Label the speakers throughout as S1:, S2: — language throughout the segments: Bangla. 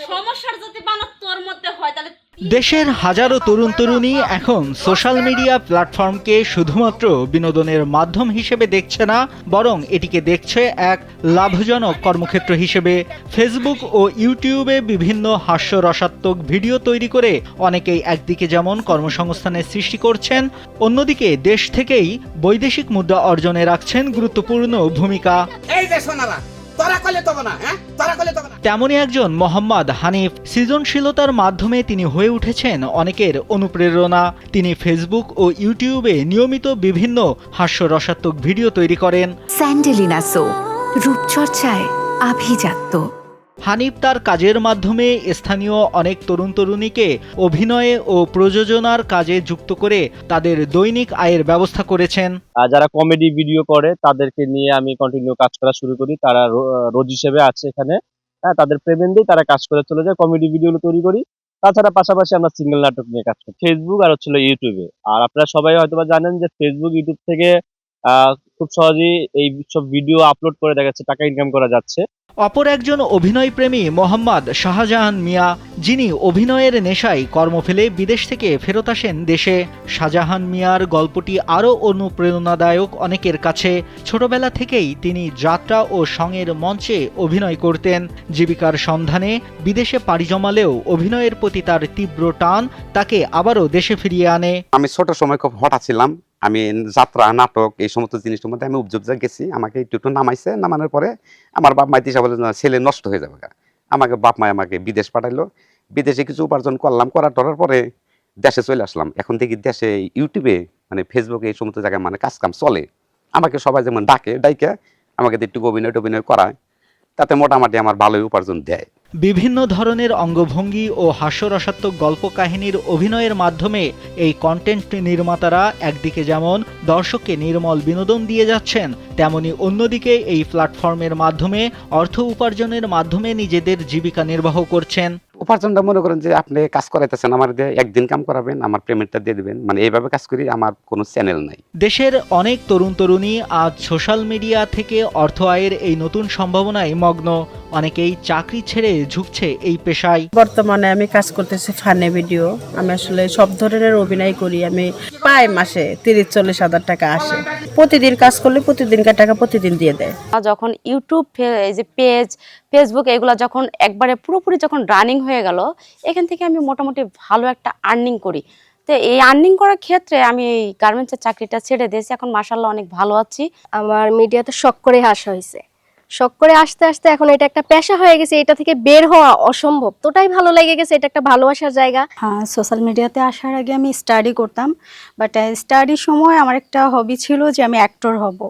S1: সমস্যার যদি বানাত্তর মধ্যে হয় তাহলে
S2: দেশের হাজারো তরুণ তরুণী এখন সোশ্যাল মিডিয়া প্ল্যাটফর্মকে শুধুমাত্র বিনোদনের মাধ্যম হিসেবে দেখছে না, বরং এটিকে দেখছে এক লাভজনক কর্মক্ষেত্র হিসেবে। ফেসবুক ও ইউটিউবে বিভিন্ন হাস্যরসাত্মক ভিডিও তৈরি করে অনেকেই একদিকে যেমন কর্মসংস্থানের সৃষ্টি করছেন, অন্যদিকে দেশ থেকেই বৈদেশিক মুদ্রা অর্জনে রাখছেন গুরুত্বপূর্ণ ভূমিকা।
S3: এই যে সোনারা তোরা কইলে তবে না, তোরা কইলে তবে না।
S2: তেমনই একজন মোহাম্মদ হানিফ। সৃজনশীলতার মাধ্যমে তিনি হয়ে উঠেছেন অনেকের অনুপ্রেরণা। তিনি ফেসবুক ও ইউটিউবে নিয়মিত বিভিন্ন হাস্যরসাত্মক ভিডিও তৈরি করেন।
S4: স্যান্ডেলিনা সো, রূপচর্চায় আভিজাত্য।
S2: হানিফ তার কাজের মাধ্যমে স্থানীয় অনেক তরুণ তরুণীকে অভিনয়ে ও প্রযোজনার কাজে যুক্ত করে তাদের দৈনিক আয়ের ব্যবস্থা করেছেন।
S5: যারা কমেডি ভিডিও করে তাদেরকে নিয়ে আমি কন্টিনিউ কাজ করা শুরু করি। তারা রোজ হিসেবে আছে এখানে। তাদের পেমেন্ট দিয়ে তারা কাজ করে চলে যায়, কমেডি ভিডিওগুলো তৈরি করি। তাছাড়া পাশাপাশি আমরা সিঙ্গেল নাটক নিয়ে কাজ করি ফেসবুক আর ইউটিউবে। আর আপনারা সবাই হয়তোবা জানেন যে ফেসবুক ইউটিউব থেকে খুব সহজেই এই সব ভিডিও আপলোড করে দেখা যাচ্ছে টাকা ইনকাম করা যাচ্ছে।
S2: অপর একজন অভিনয়প্রেমী মোহাম্মদ শাহজাহান মিয়া, যিনি অভিনয়ের নেশায় কর্ম ফেলে বিদেশ থেকে ফেরত আসেন দেশে। শাহজাহান মিয়ার গল্পটি আরও অনুপ্রেরণাদায়ক অনেকের কাছে। ছোটবেলা থেকেই তিনি যাত্রা ও সঙের মঞ্চে অভিনয় করতেন। জীবিকার সন্ধানে বিদেশে পাড়ি জমালেও অভিনয়ের প্রতি তার তীব্র টান তাকে আবারও দেশে ফিরিয়ে আনে।
S6: আমি ছোট সময় খুব হঠাৎ ছিলাম। আমি যাত্রা নাটক এই সমস্ত জিনিসের মধ্যে আমি উপযোগ গেছি। আমাকে একটু নামাইছে, নামানোর পরে আমার বাপ মাই দিশা বলে ছেলে নষ্ট হয়ে যাবে। আমাকে বাপ মাই আমাকে বিদেশ পাঠাইলো। বিদেশে কিছু উপার্জন করলাম, করার পরে দেশে চলে আসলাম। এখন দেখি দেশে ইউটিউবে মানে ফেসবুকে এই সমস্ত জায়গায় মানে কাজ কাম চলে। আমাকে সবাই যেমন ডাইকে আমাকে একটু অভিনয় করায়, তাতে মোটামুটি আমার ভালোই উপার্জন দেয়।
S2: বিভিন্ন ধরনের অঙ্গভঙ্গি ও হাস্যরসাত্মক গল্প কাহিনীর অভিনয়ের মাধ্যমে এই কন্টেন্ট নির্মাতারা একদিকে যেমন দর্শককে নির্মল বিনোদন দিয়ে যাচ্ছেন, তেমনি অন্যদিকে এই প্ল্যাটফর্মের মাধ্যমে অর্থ উপার্জনের মাধ্যমে নিজেদের জীবিকা নির্বাহ করছেন।
S6: উপার্জনটা মনে করেন যে আপনি কাজ করাইতেছেন, আমার দিয়ে একদিন কাম করাবেন, আমার পেমেন্টটা দিয়ে দিবেন, মানে এইভাবে কাজ করি। আমার কোনো চ্যানেল নাই।
S2: দেশের অনেক তরুণ তরুণী আজ সোশ্যাল মিডিয়া থেকে অর্থ আয়ের এই নতুন সম্ভাবনায় মগ্ন। অনেকেই চাকরি ছেড়ে ঝুঁকছে এই পেশায়।
S7: বর্তমানে আমি কাজ করতেছি ফানি ভিডিও। আমি আসলে সব ধরনের অভিনয় করি। আমি পাই মাসে 30-40 হাজার টাকা আসে। প্রতিদিন কাজ করলে প্রতিদিনকার টাকা প্রতিদিন দিয়ে দেয়।
S1: যখন ইউটিউব এই যে পেজ ফেসবুক এগুলো যখন একবারে পুরোপুরি যখন রানিং হয়ে গেল, এখান থেকে আমি মোটামুটি ভালো একটা আর্নিং করি। তো এই আর্নিং করার ক্ষেত্রে আমি এই গার্মেন্টসের চাকরিটা ছেড়ে দিয়েছি। এখন মাশাআল্লাহ অনেক ভালো আছি।
S8: আমার মিডিয়াতে শখ করে আসা হয়েছে। শখ করে আসতে আসতে এখন এটা একটা পেশা হয়ে গেছে। এটা থেকে বের হওয়া অসম্ভব, তোটাই ভালো লেগে গেছে। এটা একটা ভালোবাসার জায়গা।
S9: হ্যাঁ, সোশ্যাল মিডিয়াতে আসার আগে আমি স্টাডি করতাম, বাট স্টাডির সময় আমার একটা হবি ছিল যে আমি অ্যাক্টর হব।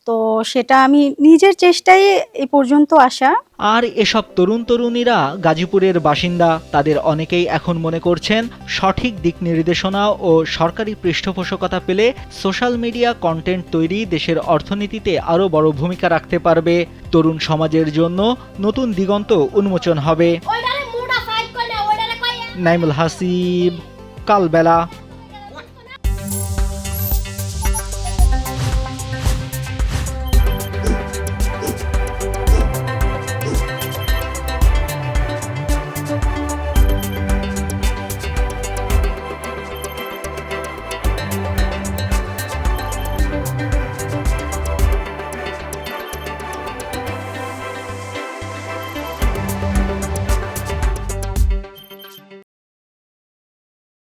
S9: তো সেটা আমি নিজের চেষ্টায় এই পর্যন্ত আসা।
S2: আর এসব তরুণ তরুণীরা গাজীপুরের বাসিন্দা। তাদের অনেকেই এখন মনে করছেন সঠিক দিক নির্দেশনা ও সরকারি পৃষ্ঠপোষকতা পেলে সোশ্যাল মিডিয়া কন্টেন্ট তৈরি দেশের অর্থনীতিতে আরও বড় ভূমিকা রাখতে পারবে। তরুণ সমাজের জন্য নতুন দিগন্ত উন্মোচন হবে। নাইমুল হাসিব, কালবেলা।